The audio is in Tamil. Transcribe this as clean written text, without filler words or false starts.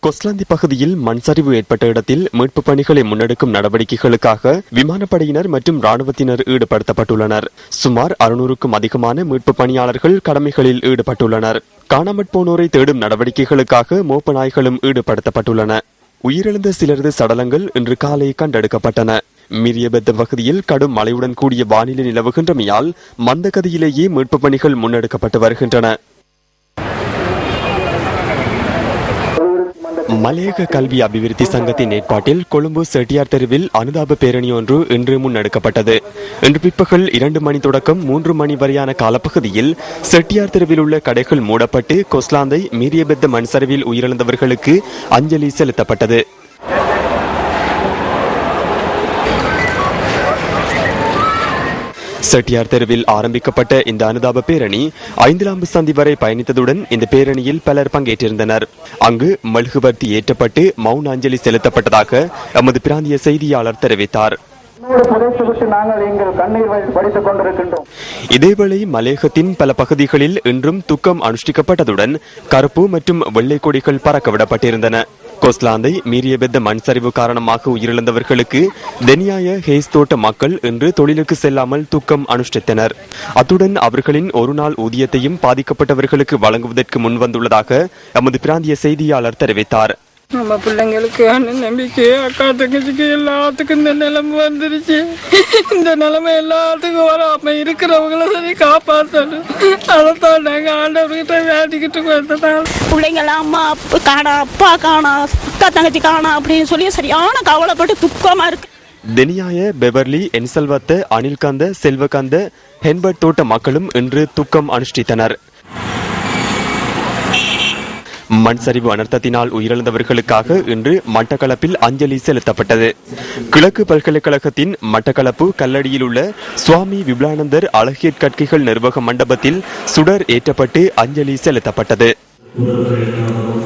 கொஸ்லாந்தி பகுதியில் மண் சரிவு ஏற்பட்ட இடத்தில் மீட்பு பணிகளை முன்னெடுக்கும் நடவடிக்கைகளுக்காக விமானப்படையினர் மற்றும் ராணுவத்தினர் ஈடுபடுத்தப்பட்டுள்ளனர். சுமார் 600க்கும் அதிகமான மீட்பு பணியாளர்கள் கடமைகளில் ஈடுபட்டுள்ளனர். காணாமற் போனோரை தேடும் நடவடிக்கைகளுக்காக மோப்ப நாய்களும் ஈடுபடுத்தப்பட்டுள்ளன. உயிரிழந்த சிலரது சடலங்கள் இன்று காலை கண்டெடுக்கப்பட்டன. மீரியபெத்த பகுதியில் கடும் மழையுடன் கூடிய வானிலை நிலவுகின்றமையால் மந்தகதியிலேயே மீட்பு பணிகள் முன்னெடுக்கப்பட்டு வருகின்றன. மலையக கல்வி அபிவிருத்தி சங்கத்தின் ஏற்பாட்டில் கொழும்பு செட்டியார் தெருவில் அனுதாப பேரணி ஒன்று இன்று முன்னெடுக்கப்பட்டது. இன்று பிற்பகல் 2 மணி தொடக்கம் 3 மணி வரையான காலப்பகுதியில் செட்டியார் தெருவில் உள்ள கடைகள் மூடப்பட்டு கொஸ்லாந்தை மீரியபெத்த மண் சரிவில் உயிரிழந்தவர்களுக்கு அஞ்சலி செலுத்தப்பட்டது. செட்டியார் தெருவில் ஆரம்பிக்கப்பட்ட இந்த அனுதாப பேரணி 5 சந்தி வரை பயணித்ததுடன் இந்த பேரணியில் பலர் பங்கேற்றிருந்தனர். அங்கு மெழுகுவர்த்தி ஏற்றப்பட்டு மௌன அஞ்சலி செலுத்தப்பட்டதாக எமது பிராந்திய செய்தியாளர் தெரிவித்தார். இதேவேளை மலையகத்தின் பல பகுதிகளில் இன்றும் துக்கம் அனுஷ்டிக்கப்பட்டதுடன் கருப்பு மற்றும் வெள்ளை கொடிகள் பறக்கவிடப்பட்டிருந்தன. கொஸ்லாந்தை மீரியபெத்த மண் சரிவு காரணமாக உயிரிழந்தவர்களுக்கு தெனியாய ஹேஸ் தோட்ட மக்கள் இன்று தொழிலுக்கு செல்லாமல் துக்கம் அனுஷ்டித்தனர். அத்துடன் அவர்களின் ஒரு நாள் ஊதியத்தையும் பாதிக்கப்பட்டவர்களுக்கு வழங்குவதற்கு முன்வந்துள்ளதாக எமது பிராந்திய செய்தியாளர் தெரிவித்தார். நம்ம பிள்ளைங்களுக்கு நம்பிக்கை அக்கா தங்கச்சிக்கு எல்லாத்துக்கும் இந்த நிலைமை வந்துருச்சு. இந்த நிலைமை எல்லாத்துக்கும் வராம இருக்கிறவங்கள சரி காப்பாற்றணும். அதைத்தான் நாங்க ஆண்டவர்கிட்ட வேண்டிக்கிட்டு வந்ததால் பிள்ளைங்களாம் அம்மா காணா அப்பா காணா அக்கா தங்கச்சி காணா அப்படின்னு சொல்லி சரியான கவலைப்பட்டு துக்கமா இருக்கு. தெனியாய பெவர்லி என்சல்வத்த அனில்காந்த செல்வகாந்த ஹென்பர்ட் தோட்ட மக்களும் இன்று துக்கம் அனுஷ்டித்தனர். மண் சரிவு அனர்த்தத்தினால் உயிரிழந்தவர்களுக்காக இன்று மட்டக்களப்பில் அஞ்சலி செலுத்தப்பட்டது. கிழக்கு பல்கலைக்கழகத்தின் மட்டக்களப்பு கல்லடியில் உள்ள சுவாமி விபுலானந்தர் அழகியற் கற்கைகள் நிர்வாக மண்டபத்தில் சுடர் ஏற்றப்பட்டு அஞ்சலி செலுத்தப்பட்டது.